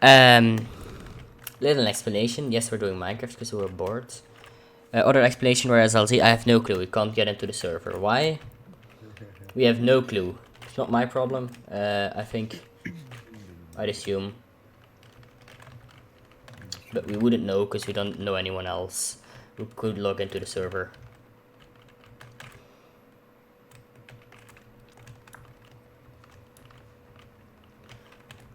Little explanation. Yes, we're doing Minecraft because we were bored. Other explanation, whereas LZ, I have no clue. We can't get into the server. Why? We have no clue. It's not my problem. I think. I'd assume. But we wouldn't know because we don't know anyone else who could log into the server.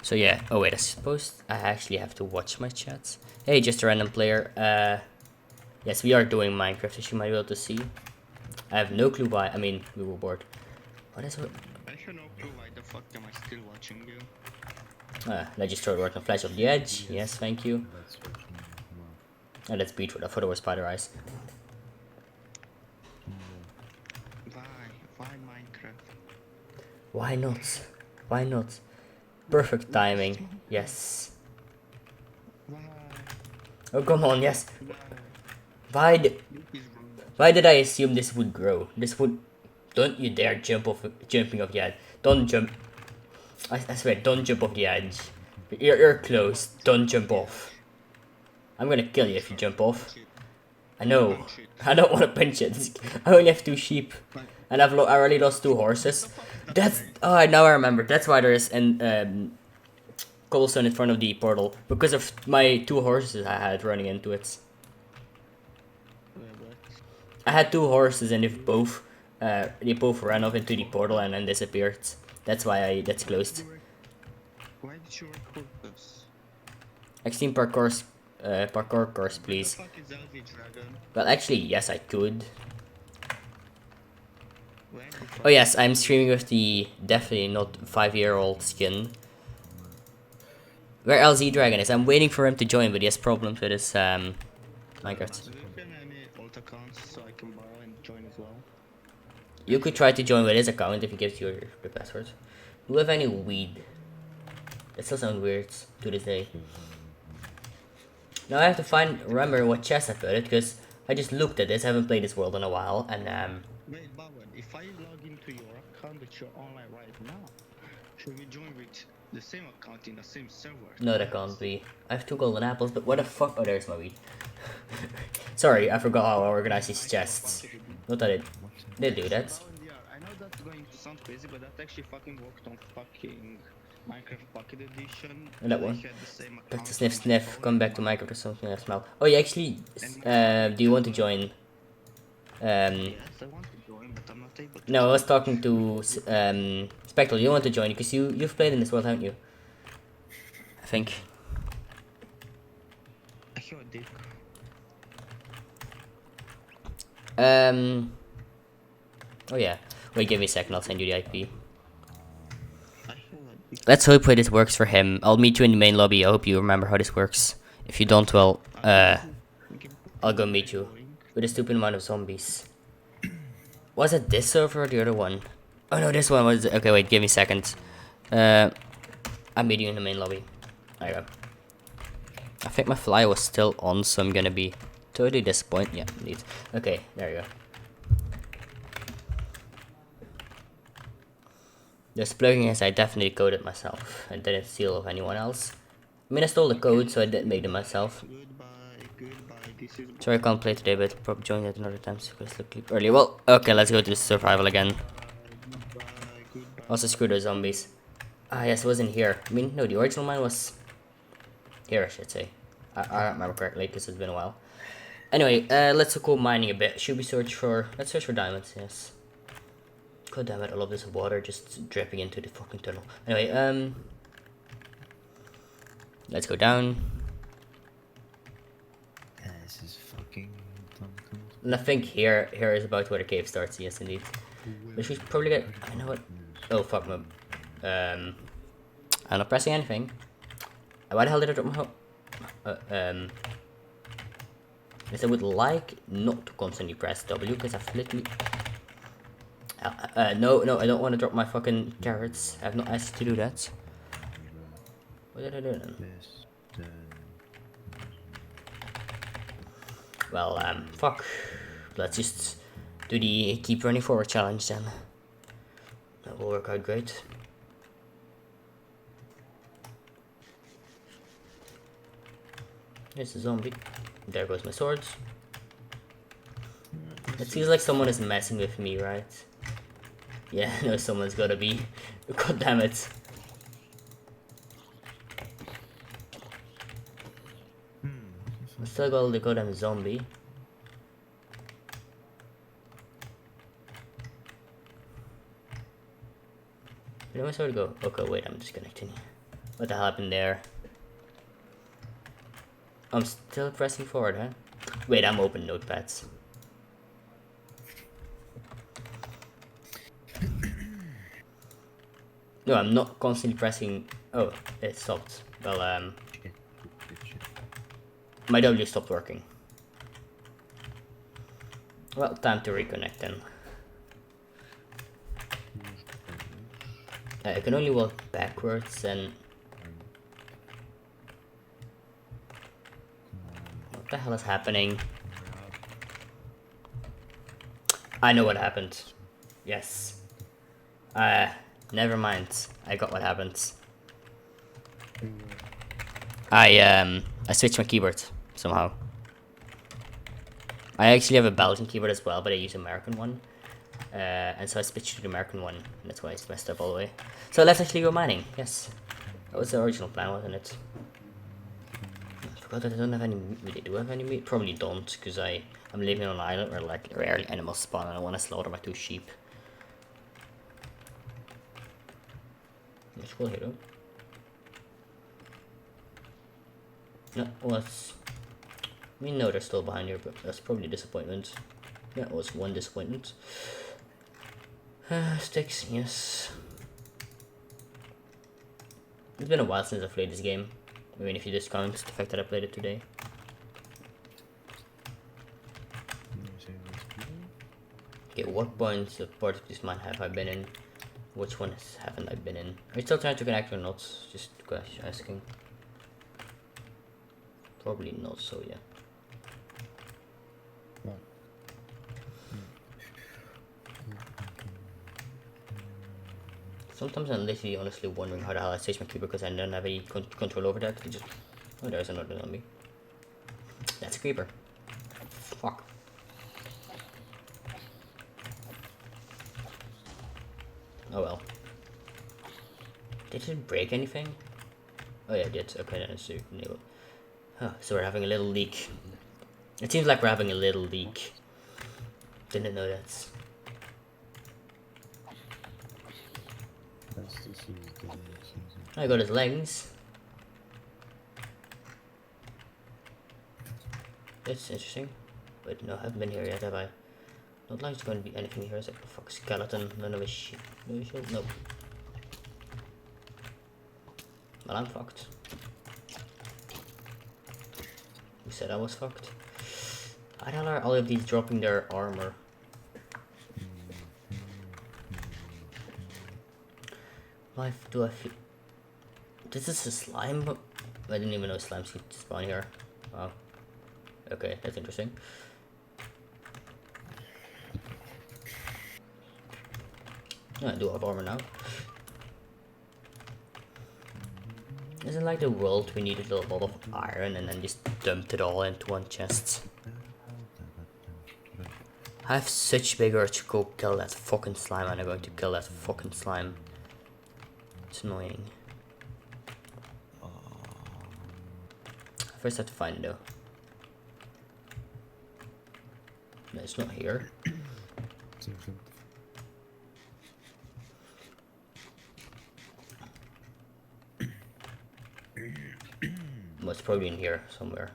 So yeah. Oh wait, I suppose I actually have to watch my chats. Hey, just a random player. Yes, we are doing Minecraft, as you might be able to see. I have no clue why. I mean, we were bored. What is it? I have no clue why the fuck am I still watching you. Let's just throw it right on Flash of the Edge. Yes, thank you. And that's Beetroot. I thought it was Spider Eyes. Why Minecraft? Why not? Why not? Perfect timing. Yes. Why? Oh, come on, yes. Why? Why did I assume this would grow? This would... Don't you dare jumping off the edge. Don't jump. I swear, don't jump off the edge. You're close. Don't jump off. I'm gonna kill you if you jump off. I know. I don't want to punch it. I only have 2 sheep. And I already lost 2 horses. That's... Oh, now I remember. That's why there is an cobblestone in front of the portal. Because of my 2 horses I had running into it. I had 2 horses and they both ran off into the portal and then disappeared. That's why that's closed. Why did you record this? Extreme parkour course, please. What the fuck is LZDragon? Well, actually, yes, I could. Oh yes, I'm streaming with the definitely not 5-year-old skin. Where LZDragon is, I'm waiting for him to join, but he has problems with his Minecraft. Do you have any alt accounts so I can borrow and join as well? You could try to join with his account if he gives you the password. Do you have any weed? That still sounds weird to this day. Now I have to remember what chest I put it, because I just looked at this, I haven't played this world in a while, and Wait, Bowen, if I log into your account that you're online right now, should we join with the same account in the same server? No, that can't be. I have 2 golden apples, but what the fuck? Oh, there's my weed. Sorry, I forgot how I organize these chests. Not that it did do that. I know that's going to sound crazy, but that actually fucking worked on fucking Minecraft Pocket Edition. And that one. Back to sniff sniff. Come back to Minecraft or something I smell. Oh, yeah, actually, do you want to join? Yes, I want to join, but I'm not able to. No, I was talking to Spectral. You want to join because you've played in this world, haven't you? I think. I hear a dick. Oh yeah. Wait, give me a second. I'll send you the IP. Let's hope this works for him. I'll meet you in the main lobby. I hope you remember how this works. If you don't, well, I'll go meet you with a stupid amount of zombies. Was it this server or the other one? Oh no, this one was. Okay, wait, give me a second. I'm meeting you in the main lobby. There you go. I think my fly was still on, so I'm gonna be totally disappointed. Yeah, indeed. Okay, there you go. This plugin is I definitely coded myself. I didn't steal of anyone else. I mean, I stole the code, so I didn't make them myself. Sorry I can't play today, but probably join at another time because look early. Well, okay, let's go to the survival again. Also, screw those zombies. Ah, yes, it wasn't here. I mean, no, the original mine was here, I should say. I don't remember correctly because it's been a while. Anyway, let's go mining a bit. Should we search for... Let's search for diamonds, yes. God damn it, I love this water just dripping into the fucking tunnel. Anyway, let's go down. Yeah, this is fucking dumb. And I think here is about where the cave starts, yes indeed. We should probably get... I know what... Oh, fuck me. I'm not pressing anything. Why the hell did I drop my... Yes, I would like not to constantly press W, because I've literally... no, I don't want to drop my fucking carrots. I have not asked you to do that. What did I do then? Well, fuck. Let's just do the keep running forward challenge then. That will work out great. There's a zombie. There goes my swords. It seems like someone is messing with me, right? Yeah, no, someone's gotta be. God damn it. I still got the goddamn zombie. Where did my sword go? Okay, wait, I'm disconnecting. What the hell happened there? I'm still pressing forward, huh? Wait, I'm open notepads. No, I'm not constantly pressing. Oh, it stopped. Well, my W stopped working. Well, time to reconnect then. I can only walk backwards and... What the hell is happening? I know what happened. Yes. Never mind. I got what happened. I switched my keyboard somehow. I actually have a Belgian keyboard as well, but I use an American one. And so I switched to the American one, and that's why it's messed up all the way. So let's actually go mining, yes. That was the original plan, wasn't it? I forgot that I don't have any meat. Really, do I have any meat? Probably don't, because I'm living on an island where like rarely animals spawn and I want to slaughter my 2 sheep. Let's go here though. No, what's... We know they're still behind here, but that's probably a disappointment. Yeah, it was one disappointment. Sticks, yes. It's been a while since I played this game. I mean, if you discount the fact that I played it today. Okay, what points of part of this mine have I been in? Which ones haven't I been in? Are you still trying to connect or not? Just asking. Probably not, so yeah. Sometimes I'm literally honestly wondering how the hell I stage my creeper because I don't have any control over that. Just... Oh, there's another zombie. That's a creeper. Fuck. Oh well. Did it break anything? Oh yeah, it did. Okay, then it's enabled. Huh, so we're having a little leak. It seems like we're having a little leak. Didn't know that. I got his legs. That's interesting. But no, I haven't been here yet, have I? Not like it's going to be anything here. It's like a fuck skeleton. None of his shit. No shit. Nope. Well, I'm fucked. Who said I was fucked? Why the hell are all of these dropping their armor? Why do I feel... This is a slime? I didn't even know slimes could spawn here. Wow. Okay, that's interesting. Oh, I do have armor now. Isn't like the world we needed a lot of iron and then just dumped it all into one chest? I have such big urge to go kill that fucking slime and I'm going to kill that fucking slime. It's annoying. I first have to find it though. No, it's not here. Well, it's probably in here somewhere.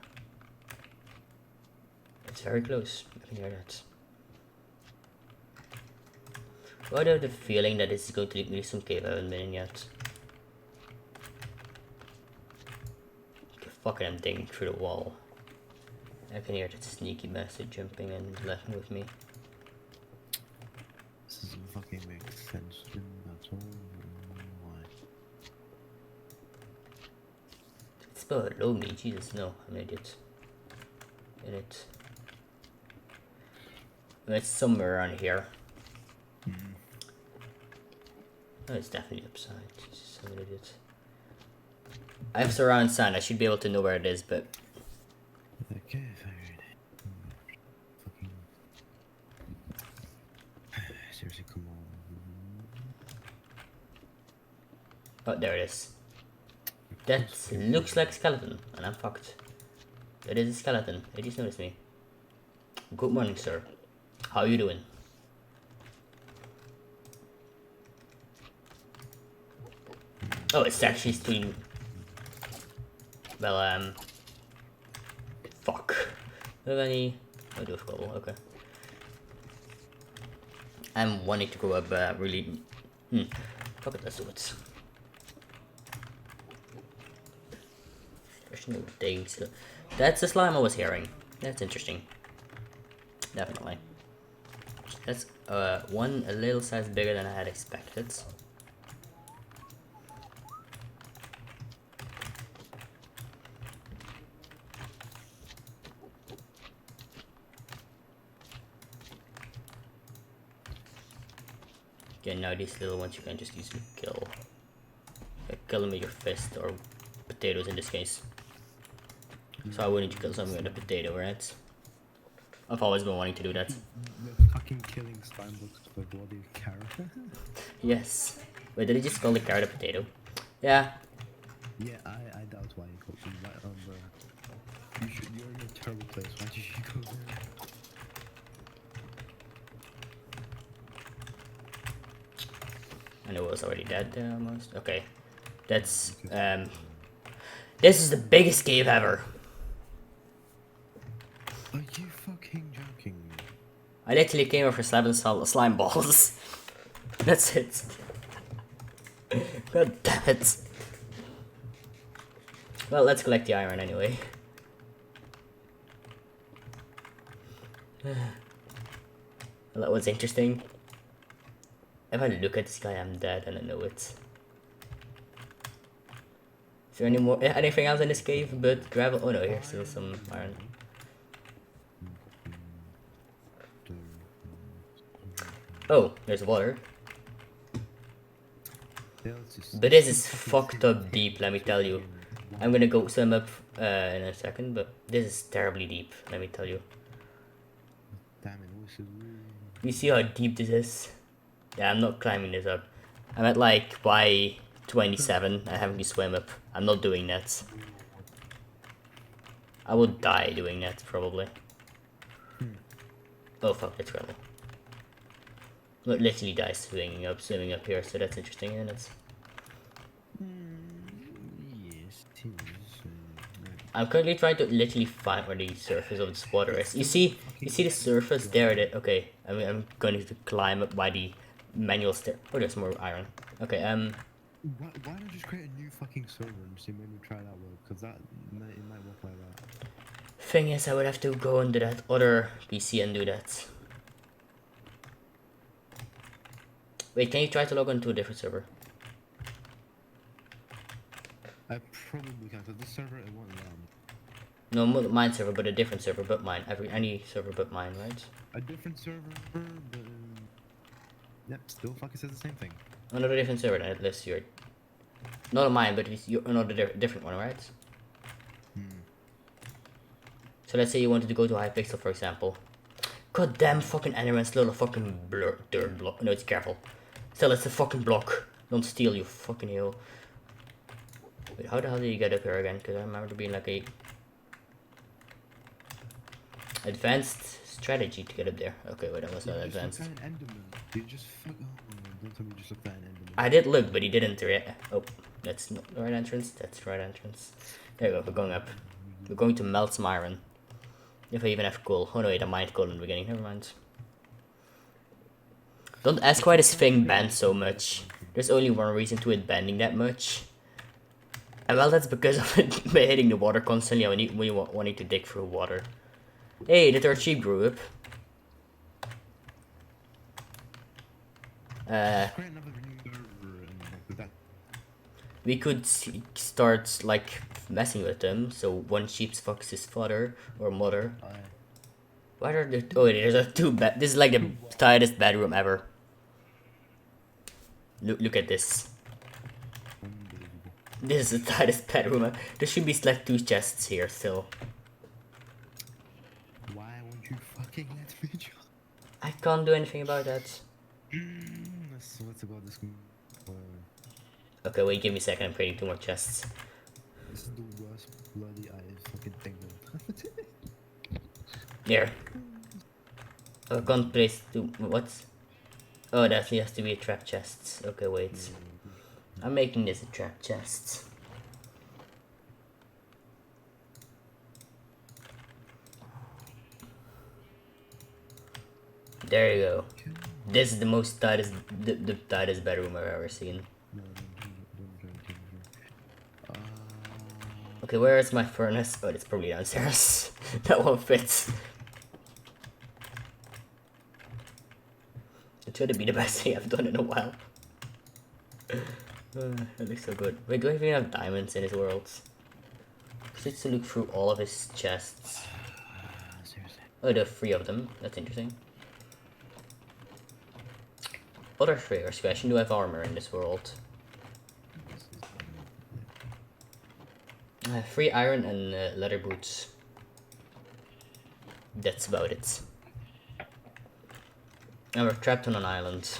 It's very close. I can hear that. Why do I have the feeling that this is going to lead me to some cave I haven't been in yet? Okay, fucking I'm digging through the wall. I can hear that sneaky bastard jumping and laughing with me. This doesn't fucking make sense to me at all. Why? It's below me, Jesus, no, I'm an idiot. In it. It's somewhere around here. Oh, it's definitely upside. Jesus, I'm an idiot. I have surround sound, I should be able to know where it is, but Oh, there it is. That looks like a skeleton, and I'm fucked. It is a skeleton. It just noticed me. Good morning, sir. How you doing? Oh, it's actually stream. Well, fuck. Do I have any? I do have cobble. Okay. I'm wanting to go up. Really. Fuck it. Let's do it. There's no things. That's the slime I was hearing. That's interesting. Definitely. That's one a little size bigger than I had expected. Okay, now these little ones you can just easily kill. Kill them with your fist or potatoes in this case. So I would need to kill something with a potato, right? I've always been wanting to do that. The fucking killing slime looks like a bloody carrot. Yes. Wait, did he just call the carrot a potato? Yeah. Yeah, I doubt why you called it that. You're in a terrible place. Why did you go there? I know it was already dead there almost. Okay. That's this is the biggest cave ever. Are you fucking joking? I literally came over for slime balls. That's it. God damn it. Well, let's collect the iron anyway. Well, that was interesting. If I look at this guy, I'm dead and I know it. Is there anything else in this cave but gravel? Oh no, here's still some iron. Oh, there's water. But this is fucked up deep, let me tell you. I'm gonna go swim up in a second, but this is terribly deep, let me tell you. Damn it, what's it? You see how deep this is? Yeah, I'm not climbing this up. I'm at like Y27, I haven't to swim up. I'm not doing that. I would die doing that, probably. Oh fuck, that's gravel. But literally die swimming up here, so that's interesting, isn't it? Yes, it is. I'm currently trying to literally find where the surface of this water is. You see the surface there? Okay. I'm going to climb up by the manual stair. Oh, there's more iron. Okay. Why not just create a new fucking server and see maybe try that work? Because it might work like that. Thing is, I would have to go into that other PC and do that. Wait, can you try to log on to a different server? I probably can. So this server it won't allow me. No, mine server, but a different server, but mine. Any server but mine, right? A different server, but yep, still fucking says the same thing. Another different server, then, unless you're not on mine, but you're another different one, right? So let's say you wanted to go to Hypixel, for example. God damn fucking Enderman's little fucking dirt block. No, it's careful. Still, it's a fucking block. Don't steal, you fucking hell. Wait, how the hell did you get up here again? Because I remember there being like a advanced strategy to get up there. Okay, wait, that was not advanced. Just look at an Enderman. You just fuck. Oh, don't tell me you just looked at an Enderman. I did look, but he didn't react. Oh, that's not the right entrance. That's the right entrance. There we go. We're going up. We're going to melt some iron. If I even have coal. Oh no, wait, I mined coal in the beginning. Never mind. Don't ask why this thing banned so much. There's only one reason to it bending that much. And well, that's because of it hitting the water constantly when you wanting to dig through water. Hey, the third sheep grew up. We could start like messing with them. So one sheep fucks his father or mother. Why are there? Oh, there's a two bed. This is like the tightest bedroom ever. Look at this. This is the tightest bedroom. There should be like two chests here still. Why won't you fucking let me join? I can't do anything about that. Let's go this. Okay, wait, give me a second. I'm creating 2 more chests. This is the worst bloody fucking thing though. There. I can't place 2. What? Oh, that has to be a trap chest. Okay, wait. I'm making this a trap chest. There you go. This is the most tightest, the tightest bedroom I've ever seen. No, don't. Okay, where is my furnace? Oh, it's probably downstairs. That won't fit. It should be the best thing I've done in a while. That looks so good. Wait, do I even have diamonds in his world? I need to look through all of his chests. Seriously. Oh, there are 3 of them. That's interesting. Other trigger's question, do I have armor in this world? I have 3 iron and leather boots. That's about it. And we're trapped on an island.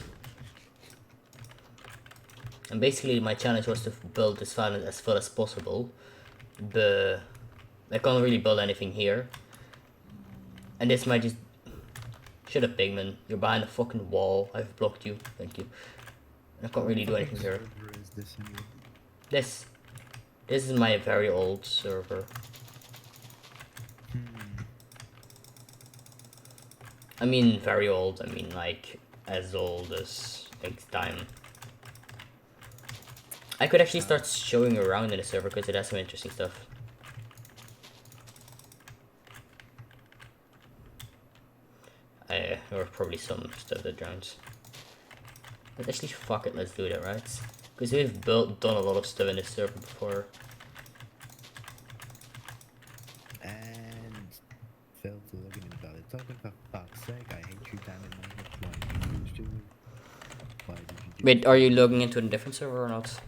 And basically my challenge was to build this island as full as possible. But I can't really build anything here. And this might just... Shut up, Pigman. You're behind a fucking wall. I've blocked you. Thank you. I can't really do anything here. This is my very old server. I mean very old, I mean like as old as time. I could actually start showing around in the server because it has some interesting stuff. Or probably some stuff that drowns. But actually fuck it, let's do that, right? Because we've done a lot of stuff in this server before. And failed to log in invalid token, for fuck's sake, I hate you, damn it, Minecraft. Why did you do Wait, are you logging into a different server or not?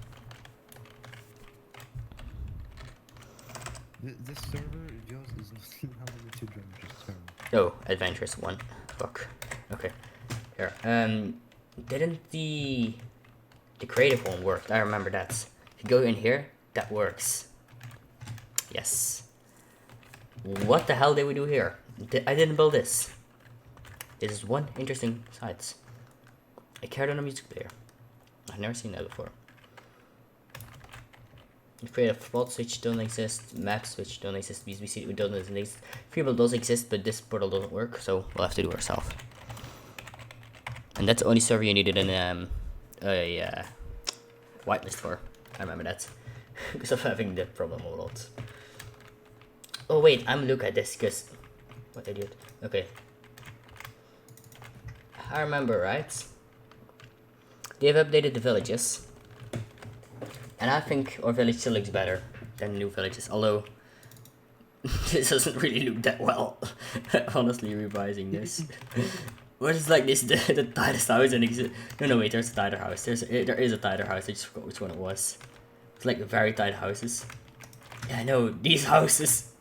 This server of yours is not limited to server. Oh, adventurous one. Fuck. Okay. Here. Didn't the creative one work? I remember that. If you go in here, that works. Yes. What the hell did we do here? I didn't build this. This is one interesting site. I carried on a music player. I've never seen that before. You create a float switch don't exist, map switch don't exist, BSBC doesn't exist. Freebuild does exist, but this portal doesn't work, so we'll have to do it ourselves. And that's the only server you needed a whitelist for. I remember that. Because of having that problem a lot. Oh wait, I'm looking at this because... What idiot. Okay. I remember, right? They've updated the villages. And I think our village still looks better than new villages, although this doesn't really look that well. Honestly, revising this. What is like this the tightest house in existence? No, wait, there's a tighter house. There is a tighter house. I just forgot which one it was. It's like very tight houses. Yeah, I know these houses,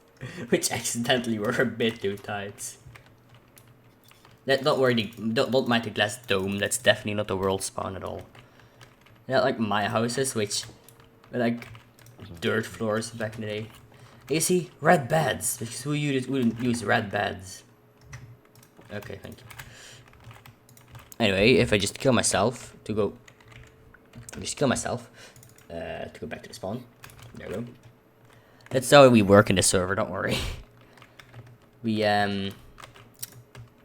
which accidentally were a bit too tight. Don't worry, don't mind the glass dome. That's definitely not the world spawn at all. Yeah, like my houses, which were like dirt floors back in the day. You see, red beds, because who wouldn't use red beds? Okay, thank you. Anyway, if I just kill myself to go back to the spawn. There we go. That's how we work in the server. Don't worry. We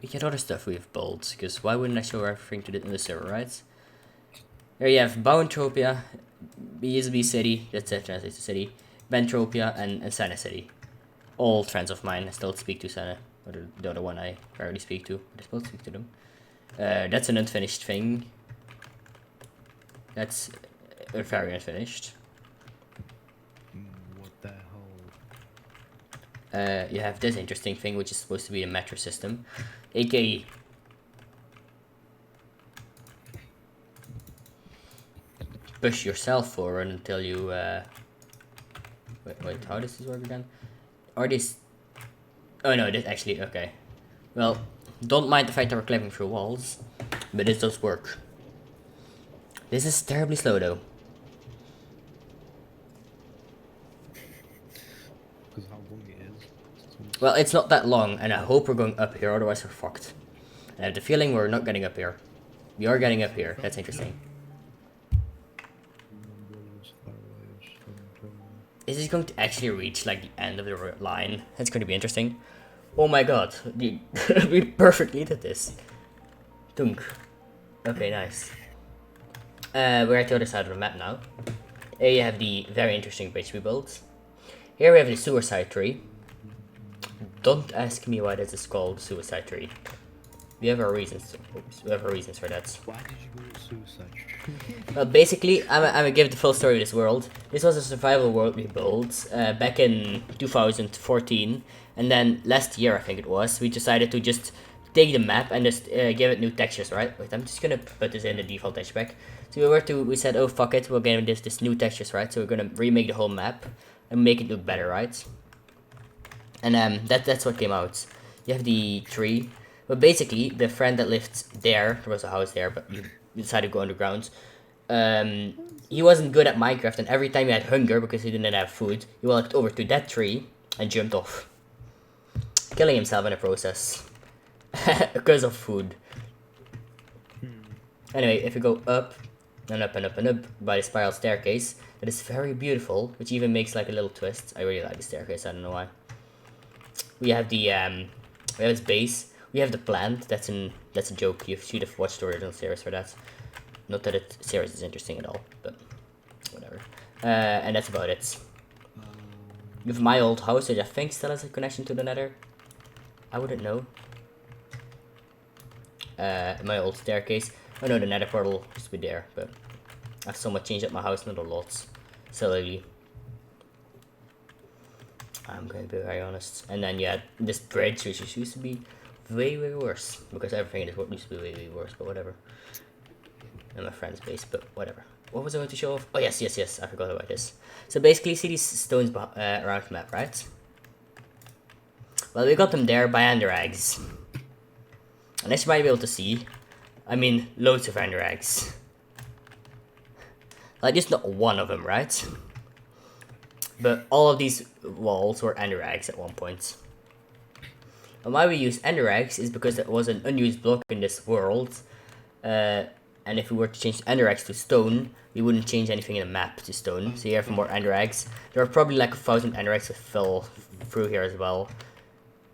get other stuff we've built, because why wouldn't I show everything to in the server, right? There you have Bauentropia, BSB City, that's it, translates to city, Bentropia, and Sana City. All friends of mine. I still speak to Sana, or the other one I rarely speak to, but I still speak to them. That's an unfinished thing. That's very unfinished. What the hell? You have this interesting thing, which is supposed to be a metro system, aka push yourself forward until you wait, how does this work again? Or this... Oh no, this actually... Okay. Well, don't mind the fact that we're climbing through walls, but this does work. This is terribly slow though. Because how long it is. Well, it's not that long, and I hope we're going up here, otherwise we're fucked. I have the feeling we're not getting up here. We are getting up here. That's interesting. Is this going to actually reach like the end of the line? That's going to be interesting. Oh my god, we perfectly did this. Dunk. Okay, nice. We're at the other side of the map now. Here you have the very interesting bridge we built. Here we have the suicide tree. Don't ask me why this is called suicide tree. We have our reasons. Oops, we have our reasons for that. Why did you go with suicide? Well, basically, I'm gonna give the full story of this world. This was a survival world we built back in 2014, and then last year I think it was, we decided to just take the map and just give it new textures, right? Wait, I'm just gonna put this in the default texture pack. So we said, oh fuck it, we're getting this new textures, right? So we're gonna remake the whole map and make it look better, right? And that's what came out. You have the tree. But basically, the friend that lived there was a house there, but you decided to go underground. He wasn't good at Minecraft, and every time he had hunger because he didn't have food, he walked over to that tree and jumped off, killing himself in the process because of food. Anyway, if you go up and up and up and up by the spiral staircase, that is very beautiful, which even makes like a little twist. I really like the staircase. I don't know why. We have the we have its base. We have the plant. That's a joke. You should have watched the original series for that. Not that the series is interesting at all, but whatever. And that's about it. You have my old house, which I think still has a connection to the Nether. I wouldn't know. My old staircase. Oh no, the Nether portal used to be there, but I've somewhat changed up my house, not a lot. Slowly. I'm going to be very honest. And then you had this bridge, which used to be way worse, because everything in this world used to be way worse, but whatever. And my friend's base, but whatever. What was I going to show off? Oh yes, I forgot about this. So basically, see these stones around the map, right? Well, we got them there by ender eggs. And as you might be able to see, I mean, loads of ender eggs. Like, just not one of them, right? But all of these walls were ender eggs at one point. And why we use ender eggs is because it was an unused block in this world. And if we were to change ender eggs to stone, we wouldn't change anything in the map to stone. So you have more ender eggs. There are probably like 1,000 ender eggs that fell through here as well.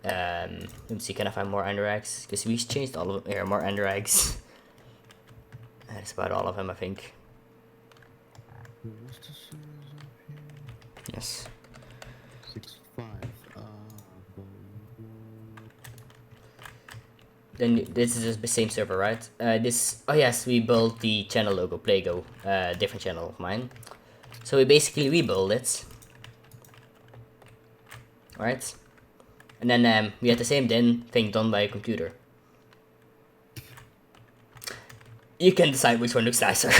Let me see, can I find more ender eggs? Because we changed all of them. Here, more ender eggs. That's about all of them, I think. Yes. 6-5. Then this is just the same server, right? Oh yes, we built the channel logo, Playgo, different channel of mine. So we basically rebuild it, right? And then we had the same thing done by a computer. You can decide which one looks nicer.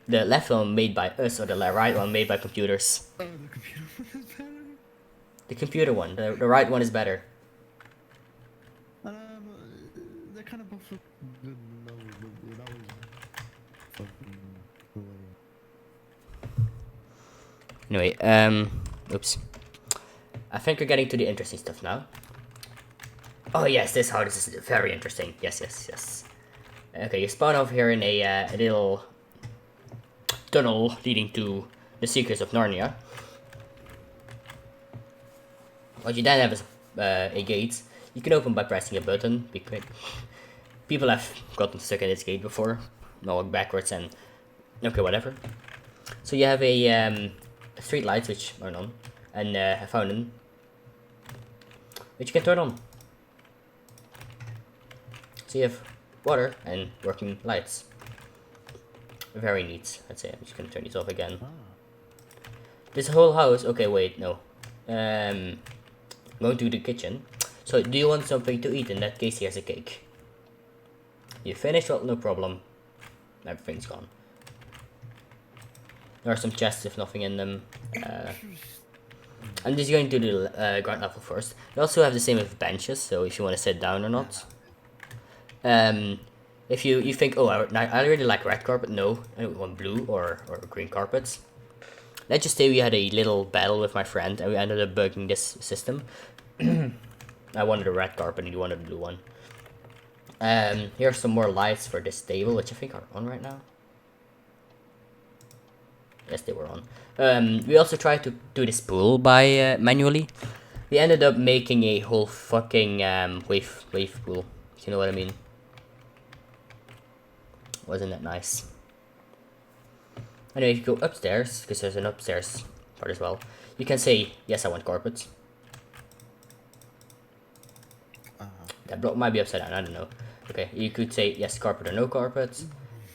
The left one made by us, or the right one made by computers. Oh, the computer one is better. The computer one, the right one is better. They're kind of both look good. That was fucking hilarious. Anyway, oops. I think we're getting to the interesting stuff now. Oh yes, this is very interesting. Yes. Okay, you spawn over here in a little tunnel leading to the secrets of Narnia. What you then have is a gate. You can open by pressing a button. Be quick. People have gotten stuck in this gate before. No, backwards and okay, whatever. So you have a street lights which are on, and a fountain which you can turn on. So you have water and working lights. Very neat. I'd say I'm just gonna turn these off again. This whole house. Okay, wait, no. Going to the kitchen. So, do you want something to eat? In that case, here's a cake. You finished? Well, no problem. Everything's gone. There are some chests with nothing in them. I'm just going to do the ground level first. You also have the same with benches, so if you want to sit down or not. If you think, oh, I really like red carpet, no, I don't want blue or green carpets. let's just say we had a little battle with my friend and we ended up bugging this system. I wanted a red carpet and you wanted a blue one. Here's some more lights for this table, which I think are on right now. Yes, they were on. We also tried to do this pool by manually. We ended up making a whole fucking wave pool. You know what I mean? Wasn't that nice? Anyway, if you go upstairs, because there's an upstairs part as well, you can say, yes, I want carpets. That block might be upside down, I don't know. Okay, you could say, yes, carpet or no carpet.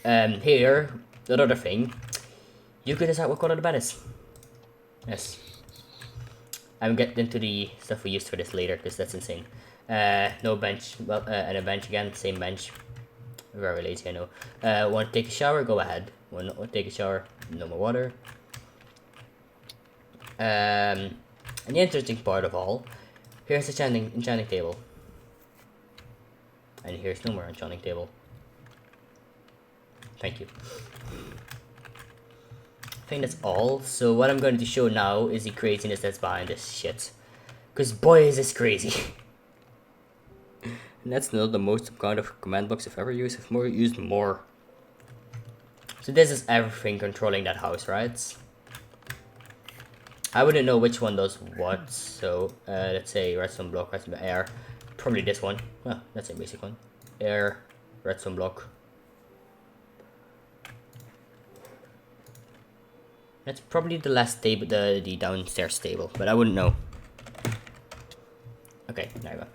Here, the other thing, you could decide what color the bed is. Yes. I'm getting into the stuff we used for this later, because that's insane. No bench, well, and a bench again, same bench. Very lazy, I know. Want to take a shower? Go ahead. Want to take a shower? No more water. And the interesting part of all, here's the enchanting table. And here's no more enchanting table. Thank you. I think that's all. So what I'm going to show now is the craziness that's behind this shit. Because boy is this crazy. And that's not the most kind of command box I've ever used. I've used more. So this is everything controlling that house, right? I wouldn't know which one does what. So let's say redstone block, redstone air. Probably this one. Well, that's a basic one. Air, redstone block. That's probably the last table, the downstairs table, but I wouldn't know. Okay, there we go.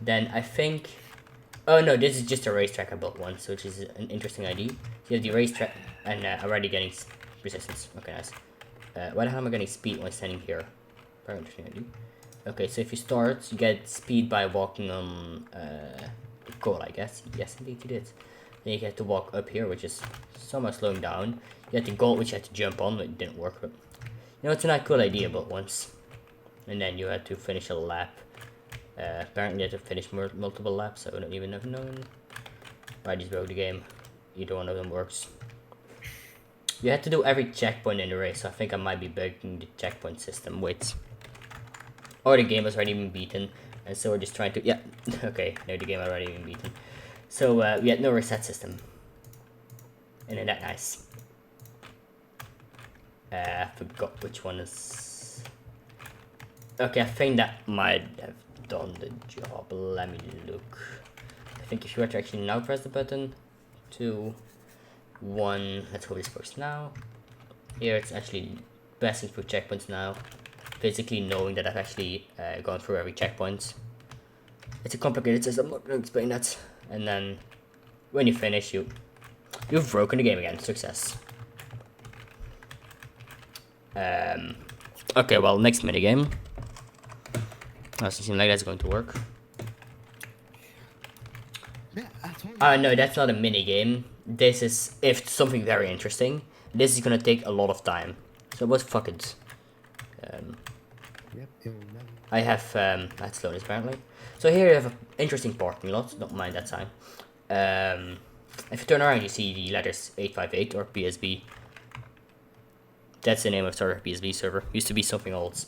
Then I think, oh no, this is just a racetrack I built once, which is an interesting idea. You have the racetrack, and already getting resistance. Okay, nice. Why the hell am I getting speed when standing here? Very interesting idea. Okay, so if you start, you get speed by walking on the goal, I guess. Yes, indeed you did. Then you get to walk up here, which is somewhat slowing down. You had the goal, which you had to jump on, but it didn't work. But you know, it's a not cool idea, but once. And then you had to finish a lap. Apparently, you had to finish multiple laps. I wouldn't even have known. I just broke the game. Either one of them works. You had to do every checkpoint in the race, so I think I might be bugging the checkpoint system. Wait. Or the game has already been beaten, and so we're just trying to. Yeah, okay, no, the game already been beaten. So we had no reset system. Isn't that nice? I forgot which one is. Okay, I think that might have done the job. Let me look. I think if you were to actually now press the button, 2, 1. Let's hope this works now. Here it's actually passing through checkpoints now. Basically knowing that I've actually gone through every checkpoint. It's a complicated system. I'm not going to explain that. And then when you finish, you've broken the game again. Success. Okay, well, next minigame. Doesn't seem like that's going to work. Yeah, No, that's not a minigame. This is if something very interesting. This is gonna take a lot of time. So let's fuck it. Yep, it'll never. I have that's slowness apparently. So here you have an interesting parking lot. Don't mind that sign. If you turn around, you see the letters 858 or PSB. That's the name of our PSB server. Used to be something else.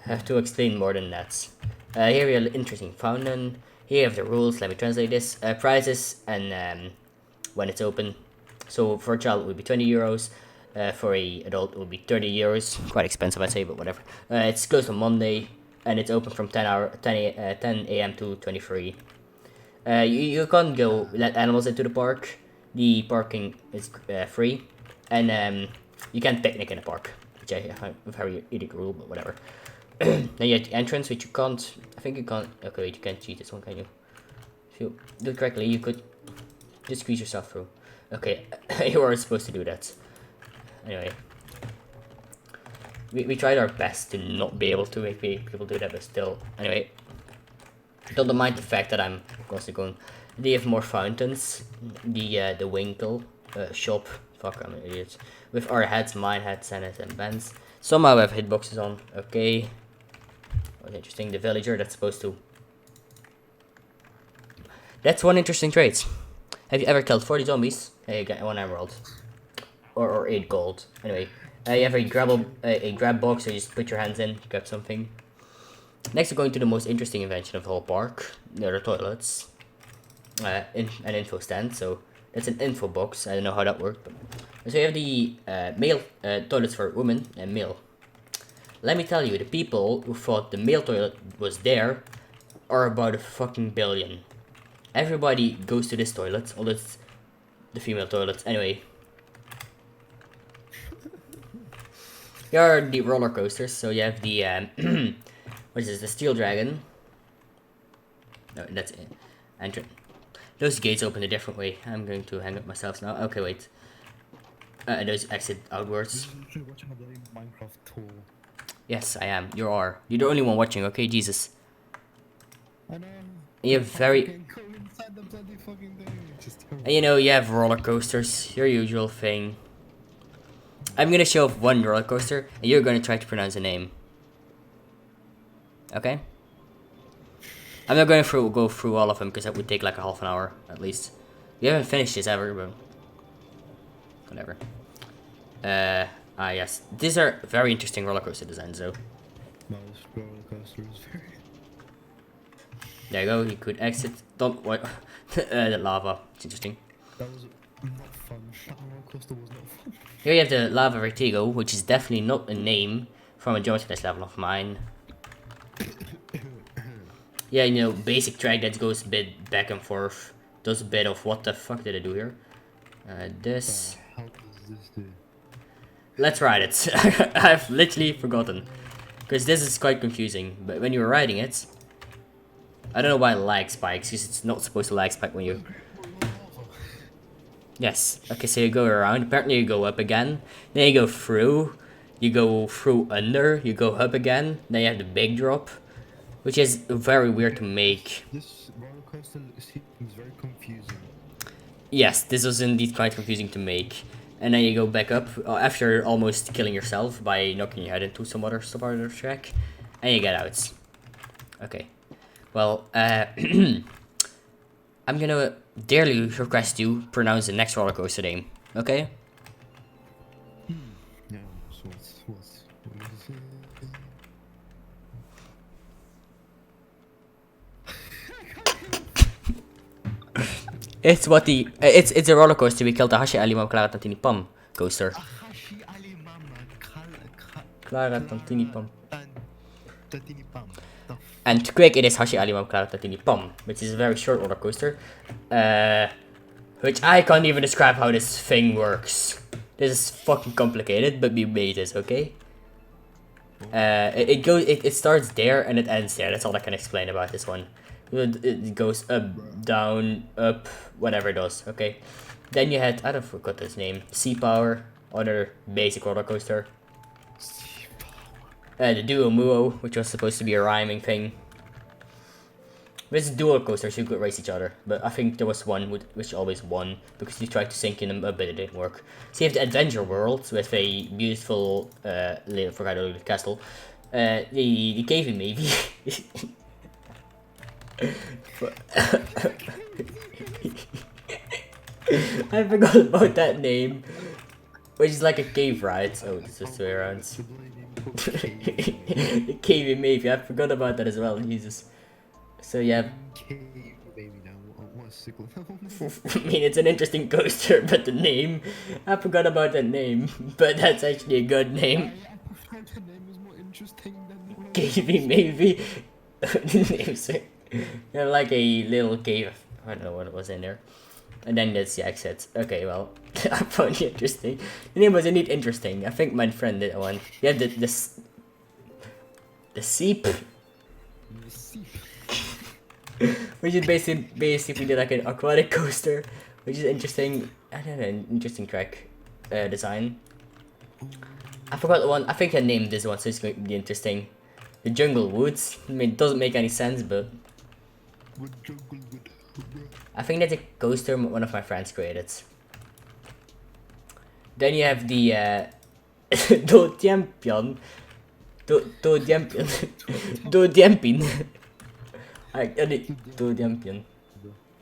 Have to explain more than that. Here we have an interesting fountain. Here you have the rules. Let me translate this. Prices and when it's open. So for a child it would be 20 euros. For a adult it would be 30 euros. Quite expensive I'd say, but whatever. It's closed on Monday and it's open from 10 a.m. to 23. You can't go let animals into the park. The parking is free, and you can't picnic in the park, which I find a very idiot rule, but whatever. Then you have the entrance, which you can't. I think you can't. Okay, wait, you can't cheat this one, can you? If you do it correctly, you could just squeeze yourself through. Okay, you weren't supposed to do that. Anyway, we tried our best to not be able to make people do that, but still. Anyway, don't mind the fact that I'm constantly going. They have more fountains. The Winkle shop. Fuck, I'm an idiot. With our heads, mine heads, Senate, and Ben's. Somehow I have hitboxes on. Okay. What's interesting? The villager that's supposed to. That's one interesting trait. Have you ever killed 40 zombies? Hey, you get 1 emerald. Or 8 gold. Anyway, You have a grab box, so you just put your hands in, grab something. Next, we're going to the most interesting invention of the whole park. The toilets. An info stand, so that's an info box. I don't know how that worked. But... So you have the male toilets for women and male. Let me tell you, the people who thought the male toilet was there are about a fucking billion. Everybody goes to this toilet, although it's the female toilets. Anyway. Here are the roller coasters. So you have the what is this? The Steel Dragon. No, that's it. Entrance. Those gates open a different way. I'm going to hang up myself now. Okay, wait. Those exit outwards. You're watching a bloody Minecraft tour. Yes, I am. You are. You're the only one watching. Okay, Jesus. I know. You have very. Go inside the bloody fucking thing. Just go. And you know, you have roller coasters. Your usual thing. I'm gonna show off one roller coaster, and you're gonna try to pronounce the name. Okay? I'm not going to go through all of them because that would take like a half an hour at least. We haven't finished this ever, but whatever. Yes, these are very interesting roller coaster designs, though. Most roller coasters very. There you go. You could exit. Don't what? The lava. It's interesting. That was not fun. That roller coaster was not fun. Here you have the lava vertigo, which is definitely not a name from a geometry test level of mine. Yeah, you know, basic track that goes a bit back and forth. Does a bit of what the fuck did I do here? This. How does this do? Let's ride it. I've literally forgotten. Because this is quite confusing. But when you're riding it, I don't know why it lag spikes, because it's not supposed to lag spike when you... Yes. Okay, so you go around. Apparently you go up again. Then you go through. You go through under. You go up again. Then you have the big drop. Which is very weird to make. This roller coaster seems very confusing. Yes, this was indeed quite confusing to make. And then you go back up after almost killing yourself by knocking your head into some other track. And you get out. Okay. Well, I'm gonna dearly request you pronounce the next roller coaster name. Okay? Yeah, so what's It's what the it's a roller coaster we called the Hashi Ali Mam Clara Tantini Pam coaster. Hashi Ali Mama Clara Tantini Pam. Tantini Pam. And to quick, it is Hashi Ali Mam Clara Tantini Pam, which is a very short roller coaster. Which I can't even describe how this thing works. This is fucking complicated, but we made it, okay? It starts there and it ends there. That's all I can explain about this one. It goes up, down, up, whatever it does, okay? Then you had, I don't forgot his name, Sea Power, other basic roller coaster. The Duo Muo, which was supposed to be a rhyming thing. With dual coasters, you could race each other, but I think there was one which always won, because you tried to sink in a bit, it didn't work. So you have the Adventure World, with a beautiful, forgot the castle. The caving maybe. I forgot about that name, which is like a cave ride. Oh, it's just the way around. The caving maybe, I forgot about that as well, Jesus. So yeah. I mean, it's an interesting coaster, but the name, I forgot about that name, but that's actually a good name. The name is more interesting than Caving maybe. The name's like a little cave. I don't know what was in there. And then there's the exit. Okay, well, I found it interesting. The name was indeed interesting. I think my friend did one. Yeah, the seep. Which is basically like an aquatic coaster, which is interesting. I don't know, an interesting track design. I forgot the one. I think I named this one, so it's going to be interesting. The Jungle Woods. I mean, it doesn't make any sense, but I think that's a coaster one of my friends created. Then you have the Do Tiempion. Do Tiempion. Do Tiempin.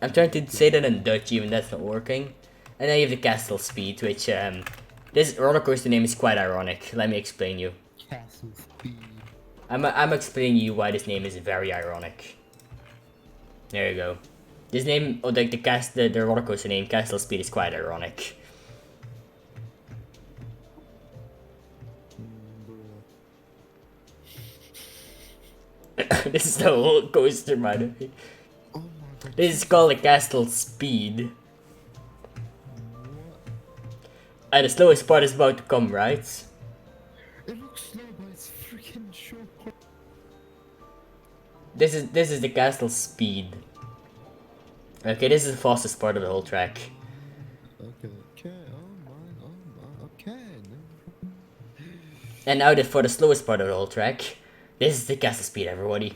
I'm trying to say that in Dutch, even that's not working. And then you have the Castle Speed, which This roller coaster name is quite ironic. Let me explain you. Castle Speed. I'm explaining you why this name is very ironic. There you go. This name, or the roller coaster name, Castle Speed, is quite ironic. This is the whole coaster, by the way. Oh my god. This is called a Castle Speed. And the slowest part is about to come, right? It looks slow, but it's freaking short. This is the Castle Speed. Okay, this is the fastest part of the whole track. Okay, oh my, okay. No. And now for the slowest part of the whole track. This is the Castle Speed, everybody.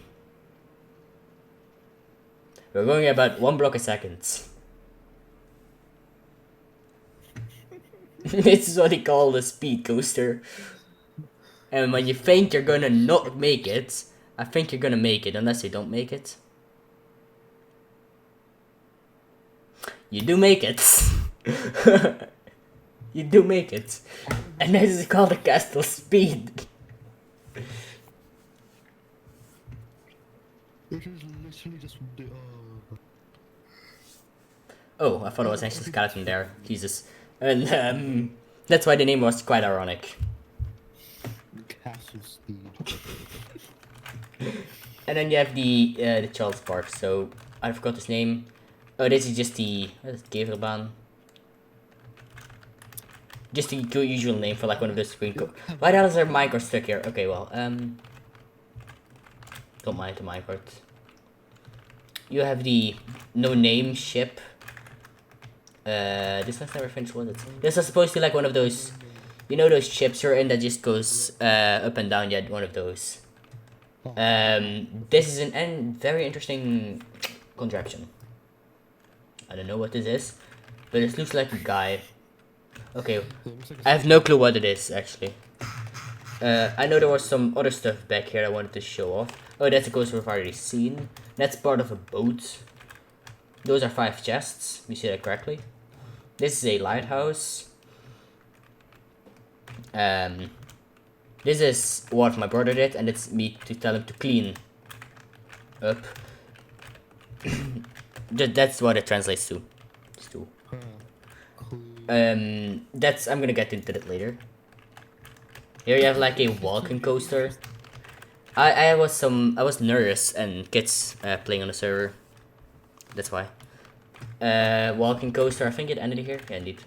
We're going at about 1 block a second. This is what they call the speed coaster. And when you think you're gonna not make it, I think you're gonna make it, unless you don't make it. You do make it. You do make it. And this is called the Castle Speed. It is literally just the Oh, I thought it was actually a skeleton there. Jesus. And that's why the name was quite ironic. Castle Speed. And then you have the child's part. So I forgot his name. Oh, this is just the Geverbaan. Just the usual name for like one of those screen. Why the hell is there minecart stuck here? Okay, well, don't mind the minecart. You have the no name ship. This one's never finished, was it? This is supposed to be like one of those, you know, those ships you're in that just goes up and down. Yet one of those. This is an very interesting contraption. I don't know what this is, but it looks like a guy. Okay, I have no clue what it is actually. I know there was some other stuff back here I wanted to show off. Oh, that's a coaster we've already seen. That's part of a boat. Those are 5 chests. You see that correctly. This is a lighthouse. This is what my brother did, and it's me to tell him to clean up. That's what it translates to. That's I'm gonna get into that later. Here you have like a walking coaster. I was nervous and kids playing on the server. That's why. Walking coaster. I think it ended here. Yeah, indeed.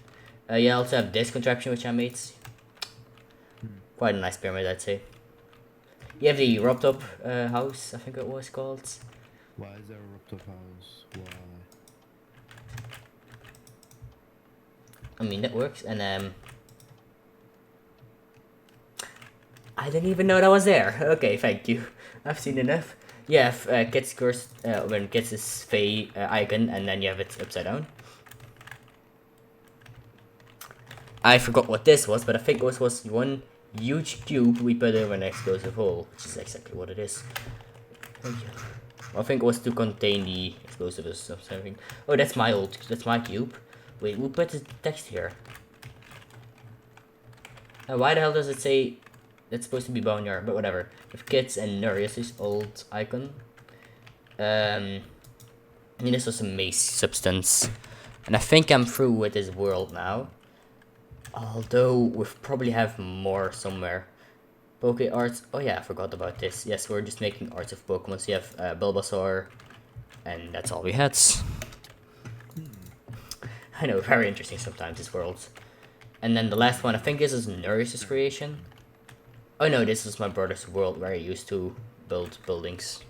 You also have this contraption which I made. Quite a nice pyramid, I'd say. You have the rooftop house. I think it was called. Why is there a rooftop house? Why? I mean that works, and I didn't even know that was there. Okay, thank you. I've seen enough. You have Kit's curse when Kit's is Fae icon, and then you have it upside down. I forgot what this was, but I think this was one huge cube we put over an explosive hole, which is exactly what it is. I think it was to contain the explosives or something. Oh, that's my cube. Wait, who put the text here? And why the hell does it say that's supposed to be boneyard? But whatever. With kids and Nurius' old icon. And this was a mace substance. And I think I'm through with this world now. Although we probably have more somewhere. Poke arts. Oh yeah, I forgot about this. Yes, we're just making arts of Pokemon. So you have Bulbasaur. And that's all we had. I know, very interesting sometimes, this world. And then the last one, I think this is Nurius' creation. Oh no, this is my brother's world where he used to build buildings.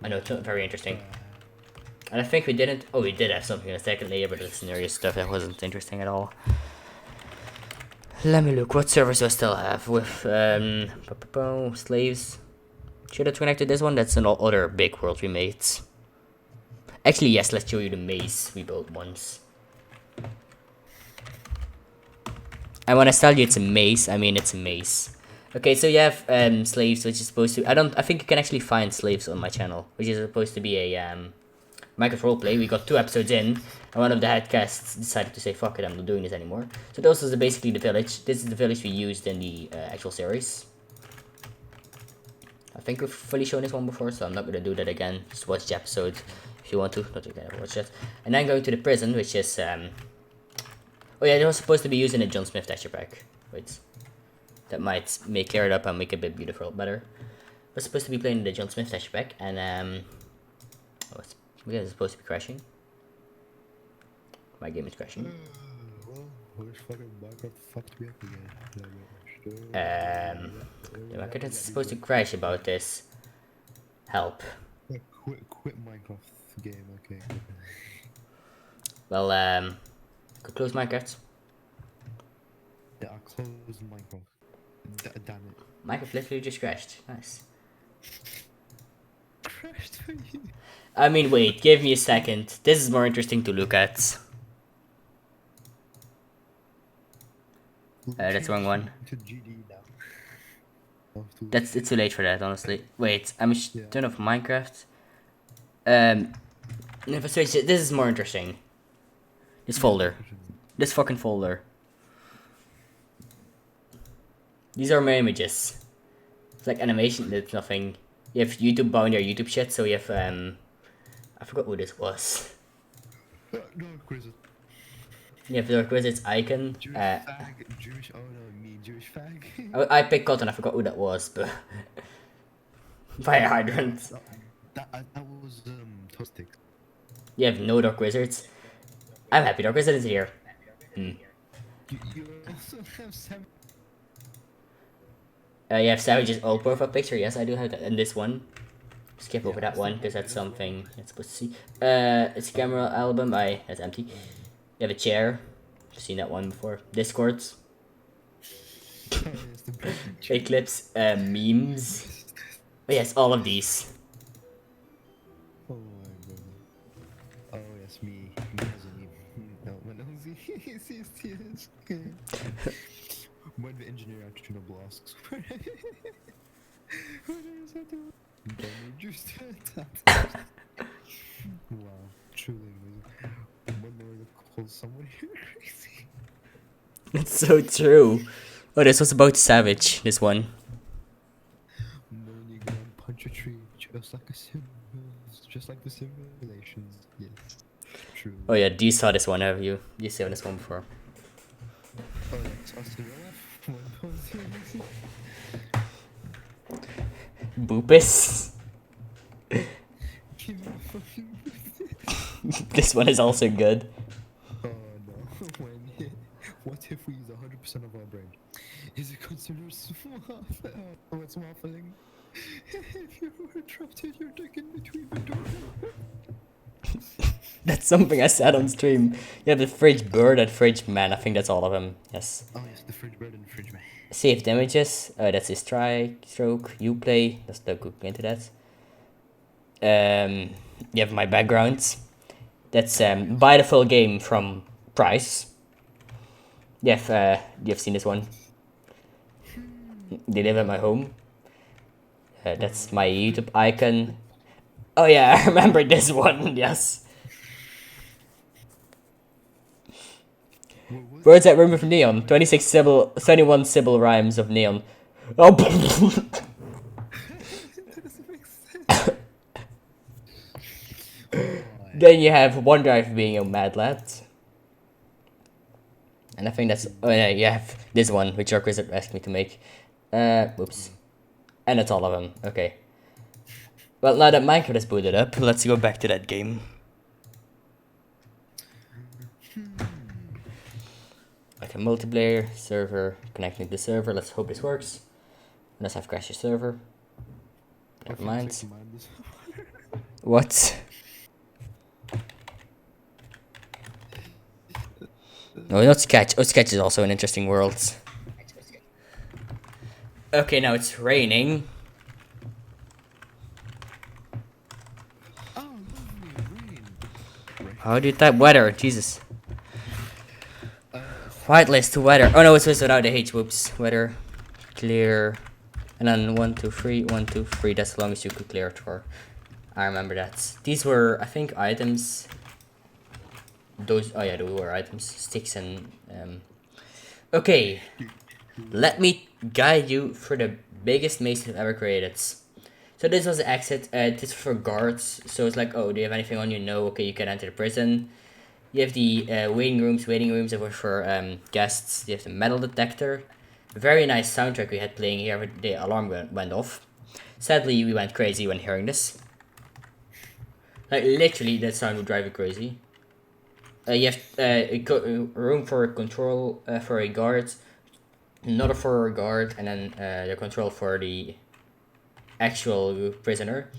I know, it's very interesting. And I think we didn't... Oh, we did have something in a second layer, but it's Nurius stuff that wasn't interesting at all. Let me look, what servers do I still have? With, slaves. Should I connect to this one? That's another big world we made. Actually, yes, let's show you the maze we built once. And when I tell you it's a maze, I mean it's a maze. Okay, so you have slaves, which is supposed to... I think you can actually find slaves on my channel, which is supposed to be a Minecraft roleplay. We got 2 episodes in, and one of the headcasts decided to say, fuck it, I'm not doing this anymore. So this is basically the village. This is the village we used in the actual series. I think we've fully shown this one before, so I'm not gonna do that again. Just watch the episode if you want to. Not gonna watch it. And then going to the prison, which is oh yeah, it was supposed to be used in a John Smith texture pack. Wait, that might clear it up and make it a bit beautiful better. We're supposed to be playing the John Smith texture pack, and oh, it's supposed to be crashing. My game is crashing. Well, fucking Minecraft fucked me up again. The market is supposed to crash about this. Help. Quit Minecraft game, okay. Well, could close Minecraft. Yeah, I closed Minecraft. Damn it. Minecraft literally just crashed. Nice. Crashed for you. I mean, wait, give me a second. This is more interesting to look at. That's the wrong one. To GD now. It's too late for that, honestly. Wait, I'm turn off Minecraft. If I switch it, this is more interesting. This folder. This fucking folder. These are my images. It's like animation, it's nothing. You have YouTube bound your YouTube shit, so you have I forgot who this was. Dark Wizard. You have the Wizard's icon. Jewish fag. Jewish, oh no, me, Jewish fag. I picked Cotton, I forgot who that was, but Fire Hydrant. That was Toastic. You have no Dark Wizards. I'm happy Dark Wizard is here. You also have Sam. You have Savage's old profile picture. Yes, I do have that. And this one. Skip over that one because that's something it's supposed to see. It's a camera album. That's empty. You have a chair. I've seen that one before. Discords. Fake clips. Memes. Oh yes, all of these. Oh my god. Oh yes, me. Me as a meme. No, when yes. When the engineer actually asks. What is that doing? Wow, truly amazing. When they were to call someone here crazy. It's so true. Oh, this was about Savage, this one. When you go and punch a tree, just like the simulations. Yes, true. Oh yeah, you saw this one, have you? You saw this one before. Oh, that's us in real life. Boopus. This one is also good. Oh no, what if we use 100% of our brain? Is it considered swaffling? If you were trapped in your dick in between the door. That's something I said on stream. You have the fridge bird and fridge man. I think that's all of them. Yes. Oh yes, the fridge bird and the fridge man. Saved images. That's his stroke. You play. Let's not go into that. You have my backgrounds. That's buy the full game from price. You have seen this one. They live at my home. That's my YouTube icon. Oh yeah, I remember this one. Yes. Words that rhyme with neon. 21 syllable rhymes of neon. Oh. That doesn't make sense. Then you have OneDrive being a mad lad. And I think that's... Oh yeah, you have this one, which your quiz asked me to make. Whoops. And that's all of them. Okay. Well, now that Minecraft is booted up, let's go back to that game. Like a multiplayer server, connecting to the server. Let's hope this works. Unless I've crashed your server. Never mind. What? No, not Sketch. Oh, Sketch is also an interesting world. Okay, now it's raining. Oh, lovely rain. How do you type weather? Jesus. Whitelist to weather. Oh no, it's without the H. Whoops. Weather. Clear. And then 1, 2, 3. 1, 2, 3. That's the longest you could clear it for. I remember that. These were, I think, items. Those, oh yeah, those were items. Sticks and, Okay, let me guide you through the biggest maze we've ever created. So this was the exit. This is for guards. So it's like, oh, do you have anything on you? No. Okay, you can enter the prison. You have the waiting rooms. Waiting rooms that were for guests. You have the metal detector. Very nice soundtrack we had playing here. When the alarm went off. Sadly, we went crazy when hearing this. Like literally, that sound would drive you crazy. You have a room for control for a guard, another for a guard, and then the control for the actual prisoner.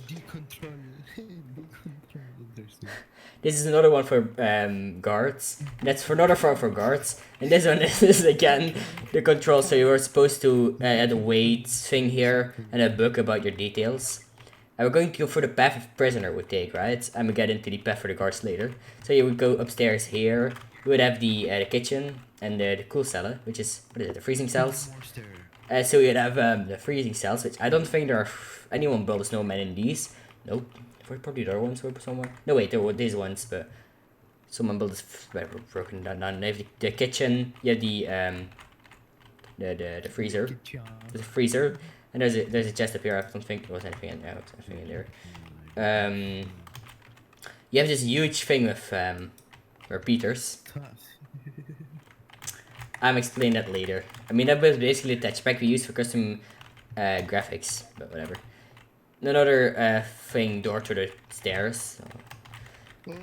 This is another one for guards. That's for another one for guards. And this one is again the control. So you were supposed to add a weight thing here and a book about your details. And we're going to go for the path of prisoner would take, right? And we get into the path for the guards later. So you would go upstairs here. You would have the kitchen and the cool cellar, which is, what is it, the freezing cells. So you'd have the freezing cells, which I don't think there are anyone built a snowman in these. Nope. Probably the other ones were somewhere. No, wait, there were these ones, but someone built this broken down. They have the kitchen. You have the freezer. There's a freezer, and there's a chest up here. I don't think there was anything in there. You have this huge thing with repeaters. I'm explaining that later. I mean, that was basically the touch pack we used for custom graphics, but whatever. Another thing door to the stairs.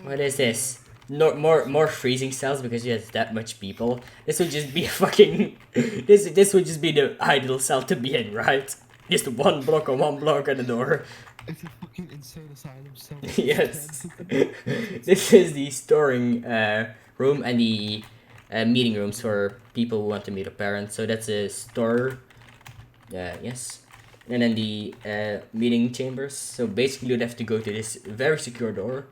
What is this? No more freezing cells because you have that much people. This would just be a fucking this would just be the ideal cell to be in, right? Just one block on one block at the door. It's a fucking insane asylum cell. Yes. This is the storing room and the meeting rooms for people who want to meet a parent. So that's a store. Yes. And then the meeting chambers. So basically you'd have to go to this very secure door.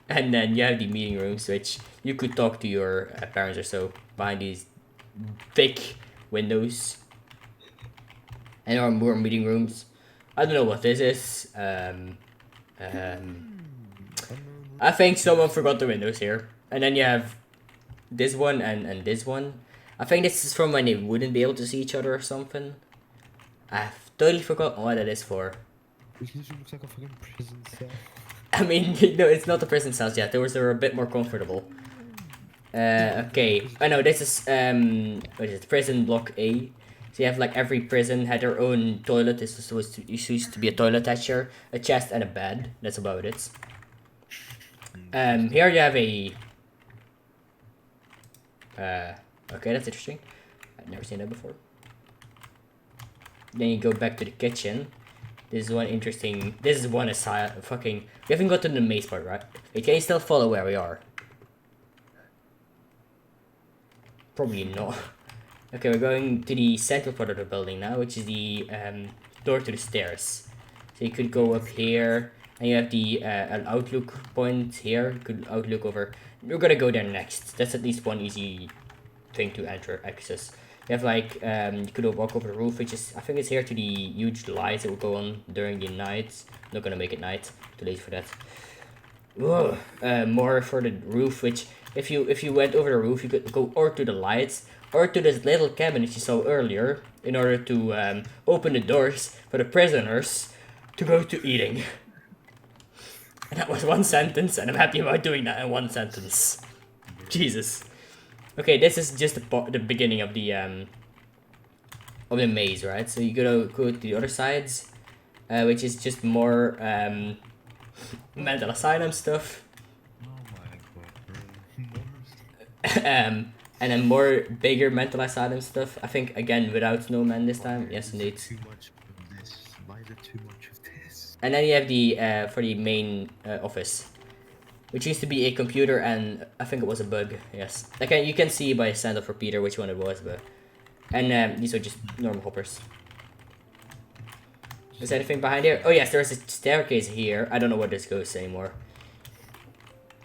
And then you have the meeting rooms, which you could talk to your parents or so behind these big windows. And there are more meeting rooms. I don't know what this is. I think someone forgot the windows here. And then you have this one and this one. I think this is from when they wouldn't be able to see each other or something. I've totally forgotten what that is for. It literally looks like a fucking prison cell. I mean, no, it's not the prison cells yet. Those are a bit more comfortable. Okay. I know this is what is it? Prison block A. So you have like every prison had their own toilet. This was used to be a toilet attachment, a chest, and a bed. That's about it. Here you have a. Okay, that's interesting. I've never seen that before. Then you go back to the kitchen. This is one interesting. This is one aside. Fucking. We haven't got to the maze part, right? Wait, can you still follow where we are? Probably not. Okay, we're going to the central part of the building now, which is the door to the stairs. So you could go up here, and you have the an outlook point here. You could outlook over. We're gonna go there next. That's at least one easy thing to access. You have like you could walk over the roof, which is I think it's here to the huge lights that will go on during the night. Not gonna make it night. Too late for that. Whoa. More for the roof, which if you went over the roof, you could go or to the lights or to this little cabin that you saw earlier in order to open the doors for the prisoners to go to eating. And that was one sentence, and I'm happy about doing that in one sentence. Jesus. Okay, this is just the beginning of the maze, right? So you go to the other sides, which is just more mental asylum stuff. Oh my god. And then more bigger mental asylum stuff. I think again without snowman this time. Yes, indeed. Too much of this. Why is it too much of this? And then you have the for the main office, which used to be a computer, and I think it was a bug. Yes, like you can see by stand up for Peter which one it was, but and these are just normal hoppers. Is there anything behind here? Oh yes, there's a staircase here. I don't know where this goes anymore.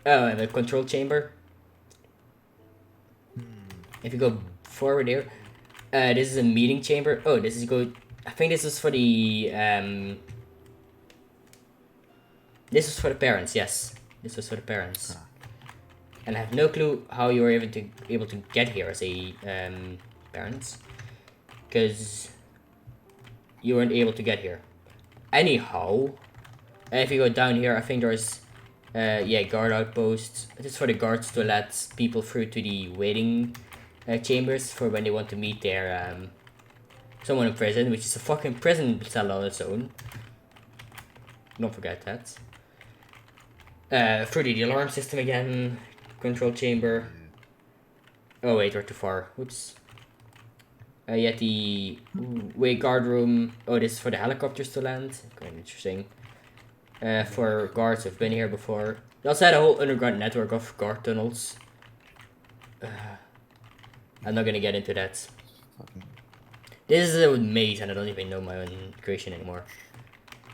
Oh, and a control chamber. If you go forward here, this is a meeting chamber. Oh, this is go. I think this was for the this was for the parents. Yes, this was for the parents. And I have no clue how you were able to get here as a parents, because you weren't able to get here. Anyhow, if you go down here, I think there's yeah, guard outposts. It's for the guards to let people through to the waiting chambers for when they want to meet their someone in prison, which is a fucking prison cell on its own. Don't forget that. Through the alarm system again. Control chamber. Oh wait, we're too far. Whoops. Yeah, the wait guard room. Oh, this is for the helicopters to land. Quite interesting. For guards who've been here before. They also had a whole underground network of guard tunnels. I'm not gonna get into that. This is a maze and I don't even know my own creation anymore.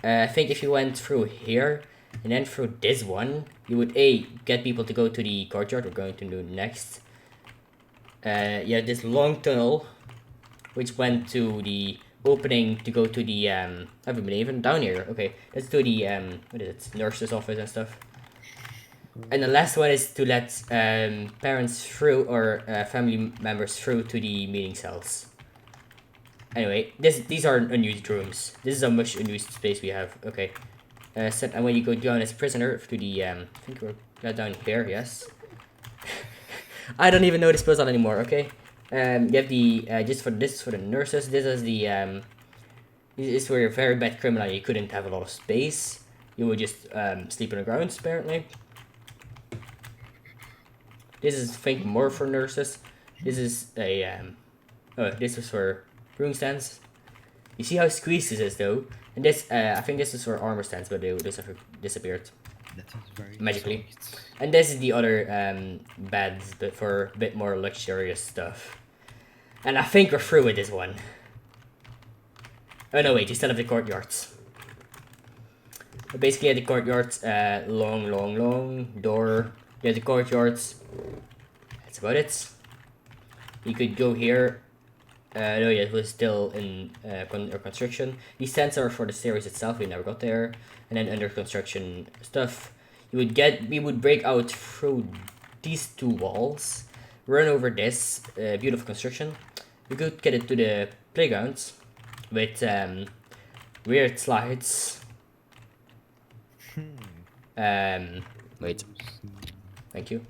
I think if you went through here and then through this one, you would get people to go to the courtyard we're going to do next. Yeah, this long tunnel, which went to the opening to go to the I haven't been even down here. Okay, let's do the what is it, nurse's office and stuff. And the last one is to let parents through or family members through to the meeting cells. Anyway, these are unused rooms. This is how much unused space we have. Okay. And when you go down as prisoner to the I think we're down here, yes. I don't even know this puzzle anymore, okay? You have the just for this for the nurses, this is the this is where you're a very bad criminal and you couldn't have a lot of space. You would just sleep on the ground apparently. This is I think more for nurses. This is a oh, this was for room stands. You see how squeezed this is though? And this, I think this is for armor stands, but they have disappeared. That sounds very magically. soft. And this is the other beds, but for a bit more luxurious stuff. And I think we're through with this one. Oh no, wait, you still have the courtyards. But basically, the courtyards, long door. You have the courtyards. That's about it. You could go here. No, yeah, it was still in construction. These tents are for the series itself. We never got there. And then under construction stuff, we would break out through these two walls, run over this beautiful construction. We could get into the playgrounds with weird slides. Wait. Thank you.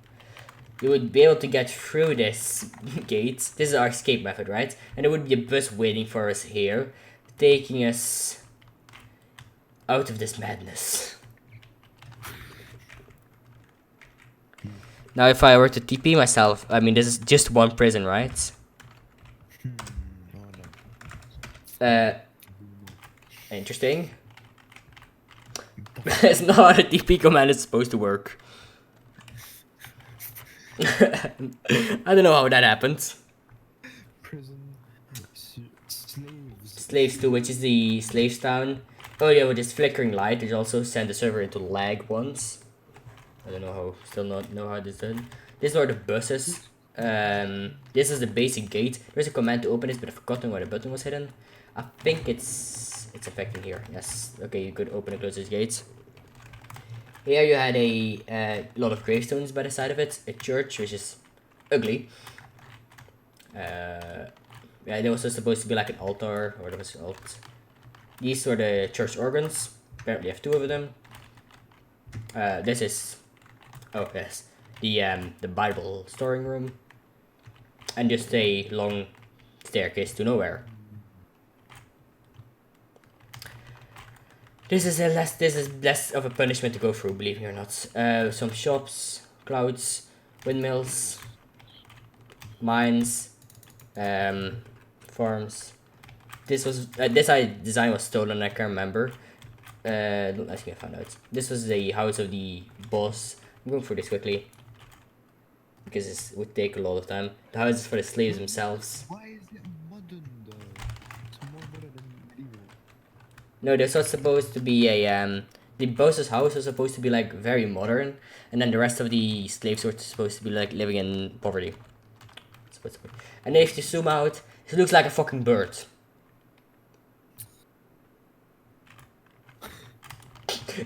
You would be able to get through this gate. This is our escape method, right? And there would be a bus waiting for us here, taking us out of this madness. Now, if I were to TP myself, I mean, this is just one prison, right? Interesting. That's not how a TP command is supposed to work. I don't know how that happened. Prison slaves. Slaves 2, which is the slaves town. Oh yeah, with this flickering light, it also sent the server into lag once. I don't know how, still not know how this is done. These are the buses. This is the basic gate. There's a command to open this, but I've forgotten where the button was hidden. I think it's affecting here. Yes. Okay, you could open and close these gates. Here you had a lot of gravestones by the side of it. A church, which is ugly. Yeah, there was supposed to be like an altar, or there was an alt. These were the church organs. Apparently, I have two of them. This is, oh yes, the Bible storing room, and just a long staircase to nowhere. This is less of a punishment to go through, believe me or not. Some shops, clouds, windmills, mines, farms. This design was stolen. I can't remember. Don't ask me. I found out. This was the house of the boss. I'm going through this quickly because this would take a lot of time. The house is for the slaves themselves. Why is it modern though? It's more modern than medieval. No, this was supposed to be a the boss's house was supposed to be like very modern, and then the rest of the slaves were supposed to be like living in poverty. And if you zoom out, it looks like a fucking bird.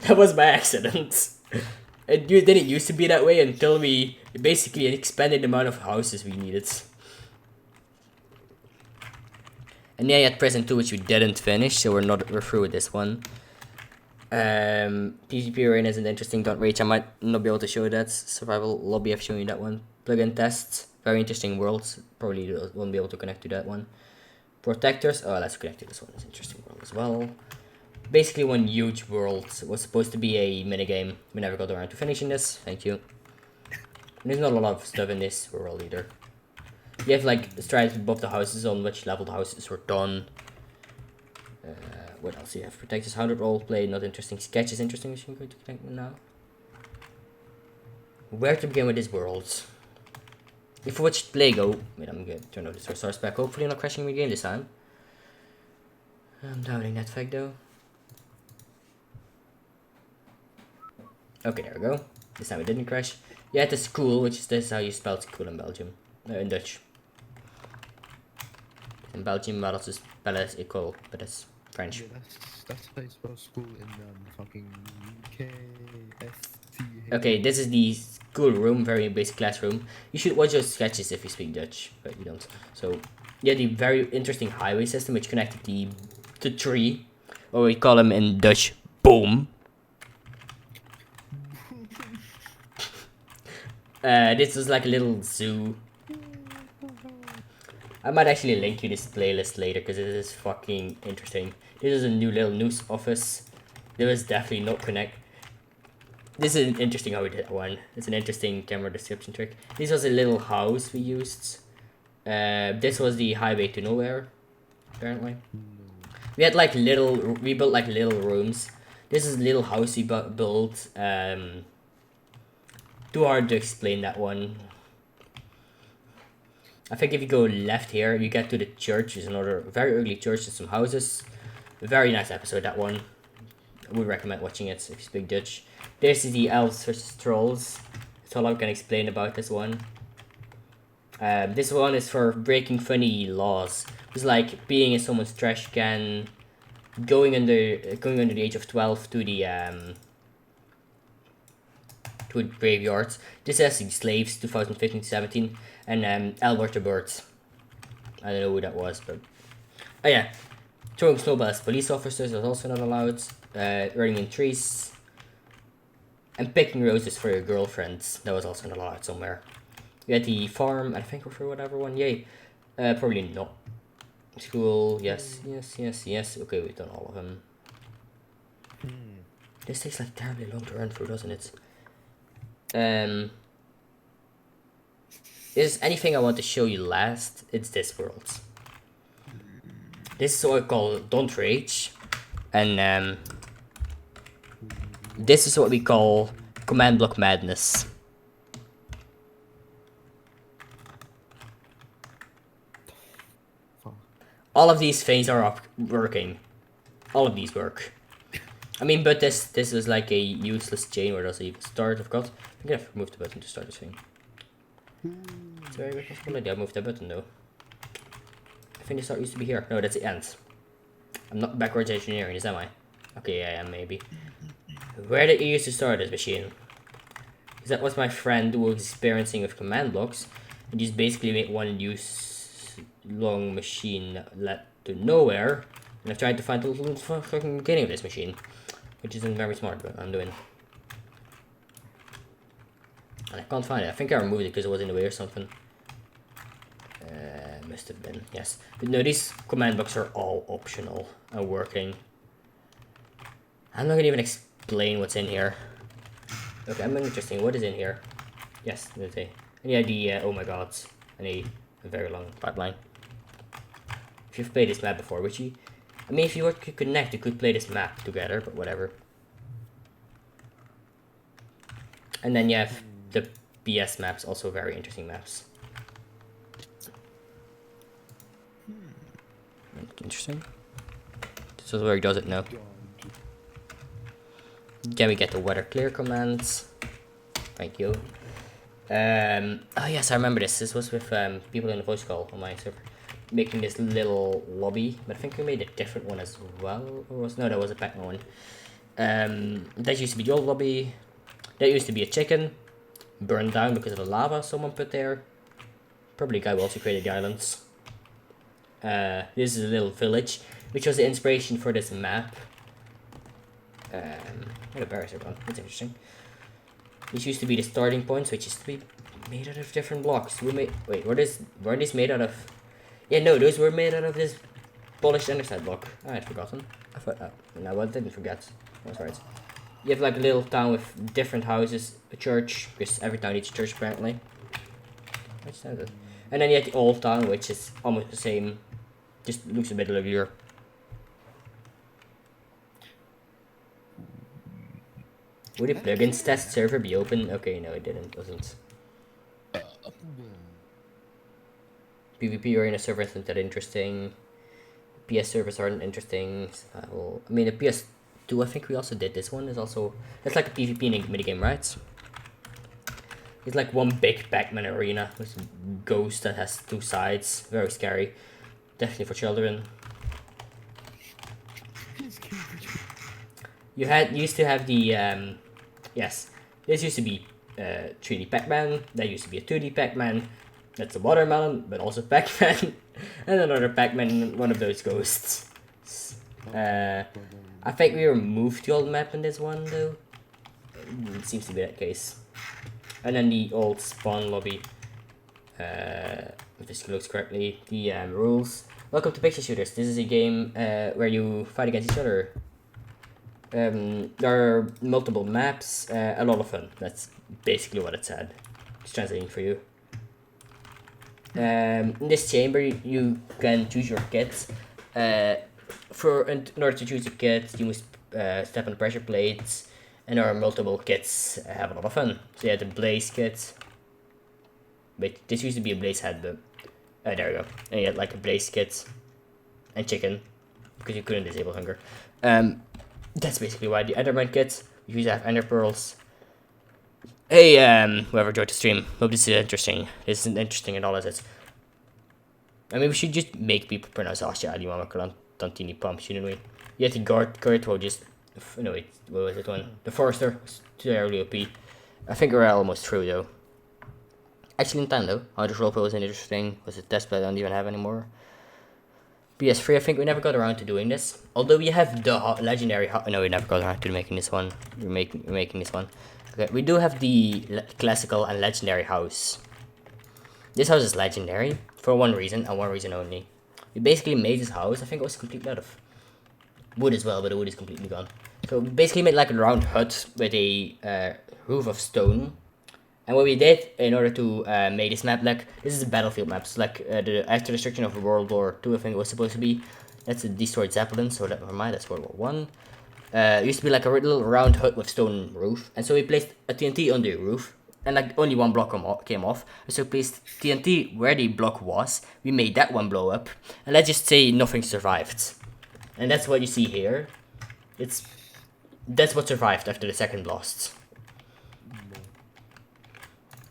That was by accident. It didn't used to be that way until we basically expanded the amount of houses we needed. And yeah, you had Prison 2, which we didn't finish, so we're through with this one. PvP Arena is an interesting .rage. I might not be able to show that. Survival Lobby, I've shown you that one. Plugin tests, very interesting worlds. Probably won't be able to connect to that one. Protectors, oh, let's connect to this one. It's an interesting world as well. Basically one huge world. It was supposed to be a minigame. We never got around to finishing this. Thank you. And there's not a lot of stuff in this world either. You have like stripes above the houses on which level the houses were done. What else? You have Protectors, 100 roleplay, not interesting. Sketches, interesting. Which I'm going to connect with now. Where to begin with this world? If you watched play, go. Wait, I'm going to turn off this resource back. Hopefully, not crashing my game this time. I'm doubting that fact though. Okay, there we go. This time it didn't crash. You had the school, which is this how you spell school in Belgium. In Dutch. In Belgium, well, it's spell it equal, but it's French. Yeah, that's how you spell school in fucking UK. Okay, this is the school room, very basic classroom. You should watch those sketches if you speak Dutch, but you don't. So, yeah, the very interesting highway system which connected the tree, or we call them in Dutch, boom. This was like a little zoo. I might actually link you this playlist later because it is fucking interesting. This is a new little news office. There was definitely not connect. This is interesting how we did that one. It's an interesting camera description trick. This was a little house we used. This was the highway to nowhere, apparently. We had like we built like little rooms. This is a little house we built. Too hard to explain that one. I think if you go left here, you get to the church. There's another very ugly church with some houses. Very nice episode, that one. I would recommend watching it if you speak Dutch. This is the elves versus trolls. That's all I can explain about this one. This one is for breaking funny laws. It's like being in someone's trash can, going under the age of 12 to the graveyards. This has slaves 2015-17 and Albert the Bird. I don't know who that was, but oh yeah, throwing snowballs at police officers is also not allowed. Running in trees and picking roses for your girlfriends, that was also not allowed somewhere. You had the farm, I think, or for whatever one. Yay, probably not. School, yes. Okay, we've done all of them. This takes like terribly long to run through, doesn't it? Is anything I want to show you last? It's this world. This is what I call Don't Rage, and this is what we call Command Block Madness. All of these things are working. All of these work. I mean, but this is like a useless chain where does it even start? I've got. I'm gonna move the button to start this thing. It's a very responsibility. I moved the button though. I think the start used to be here. No, that's the end. I'm not backwards engineering, is am I? Okay, I am maybe. Where did you used to start this machine? Because that was my friend who was experiencing with command blocks, and just basically made one long machine that led to nowhere. And I've tried to find the little fucking beginning of this machine, which isn't very smart, but I'm doing. And I can't find it. I think I removed it because it was in the way or something. Must have been, yes. But no, these command blocks are all optional and working. I'm not gonna even explain what's in here. Okay, I'm interesting. What is in here? Yes, there's any idea? Oh my god, a very long pipeline. If you've played this map before, which you, I mean, if you were to connect, you could play this map together, but whatever. And then you have the BS maps, also very interesting maps. Interesting. This is where he does it now. Can we get the weather clear commands? Thank you. Oh yes, I remember this. This was with people in the voice call on my server, making this little lobby. But I think we made a different one as well. Or was no, that was a Pac-Man one. That used to be the old lobby. That used to be a chicken. Burned down because of the lava someone put there. Probably the guy who also created the islands. This is a little village, which was the inspiration for this map. Where the barrels are gone. That's interesting. These used to be the starting points, which used to be made out of different blocks. Wait, were these made out of? Yeah, no, those were made out of this polished andesite block. I had forgotten. No, I didn't forget. That's right. You have like a little town with different houses, a church, because every town needs a church apparently. What's that? And then you have the old town, which is almost the same, just looks a bit uglier. Would the plugins test server be open? Okay, no, it didn't. Wasn't. PvP arena server isn't that interesting. PS servers aren't interesting. I mean, the PS2, I think we also did this one. Is also it's like a PvP minigame, right? It's like one big Pac-Man arena with a ghost that has two sides. Very scary. Definitely for children. You used to have the yes. This used to be 3D Pac-Man. That used to be a 2D Pac-Man. That's a watermelon, but also Pac-Man. And another Pac-Man, one of those ghosts. I think we removed the old map in this one though. It seems to be that case. And then the old spawn lobby. If this looks correctly, the rules. Welcome to Picture Shooters. This is a game where you fight against each other. There are multiple maps, a lot of fun. That's basically what it said. It's translating for you. In this chamber, you can choose your kit. In order to choose a kit, you must step on pressure plates, and there are multiple kits. Have a lot of fun. So you have the blaze kit. Wait, this used to be a blaze head, but there we go. And you had like a blaze kit and chicken because you couldn't disable hunger. That's basically why the Enderman kit. You used to have Ender pearls. Hey, whoever joined the stream. Hope this is interesting. This isn't interesting at all, is it? I mean, we should just make people pronounce Asha Ali Mama Tantini Pump, shouldn't we? You have the guard will just. No, wait, what was it one? The Forester was too early OP. I think we're almost through though. Actually, Nintendo. Hunter's Roleplay was interesting. Was it test, but I don't even have anymore. PS3, I think we never got around to doing this. Although we have the legendary. No, we never got around to making this one. We're making this one. Okay, we do have the classical and legendary house. This house is legendary for one reason and one reason only. We basically made this house. I think it was completely out of wood as well, but the wood is completely gone. So we basically made like a round hut with a roof of stone. And what we did in order to make this map, like this is a battlefield map. So like the after destruction of World War II, I think it was supposed to be. That's a destroyed Zeppelin. So that never mind. That's World War One. It used to be like a little round hut with stone roof, and so we placed a TNT on the roof, and like only one block came off, and so we placed TNT where the block was. We made that one blow up, and let's just say nothing survived, and that's what you see here. That's what survived after the second blast.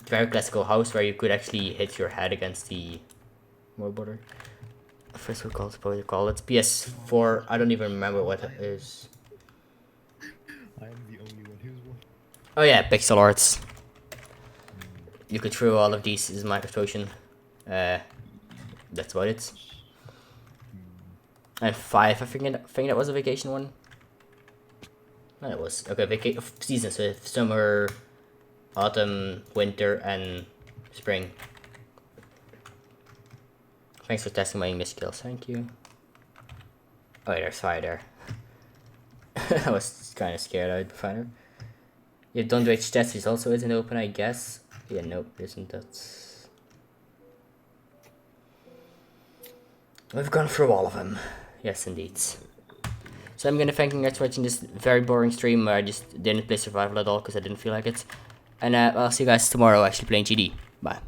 Very classical house where you could actually hit your head against the border. First what you call it PS4. I don't even remember what it is. I am the only one who's one. Oh yeah, pixel arts. You could throw all of these as Minecraft Ocean. That's about it. And 5, I think that was a vacation one. No, it was. Okay, seasons, so summer, autumn, winter, and spring. Thanks for testing my English skills, thank you. Oh, there's fire there. I was kind of scared I'd be finer. Yeah, Don't Rage Stats also isn't open, I guess. Yeah, nope, isn't that. We've gone through all of them. Yes, indeed. So I'm gonna thank you guys for watching this very boring stream where I just didn't play survival at all because I didn't feel like it. And I'll see you guys tomorrow actually playing GD. Bye.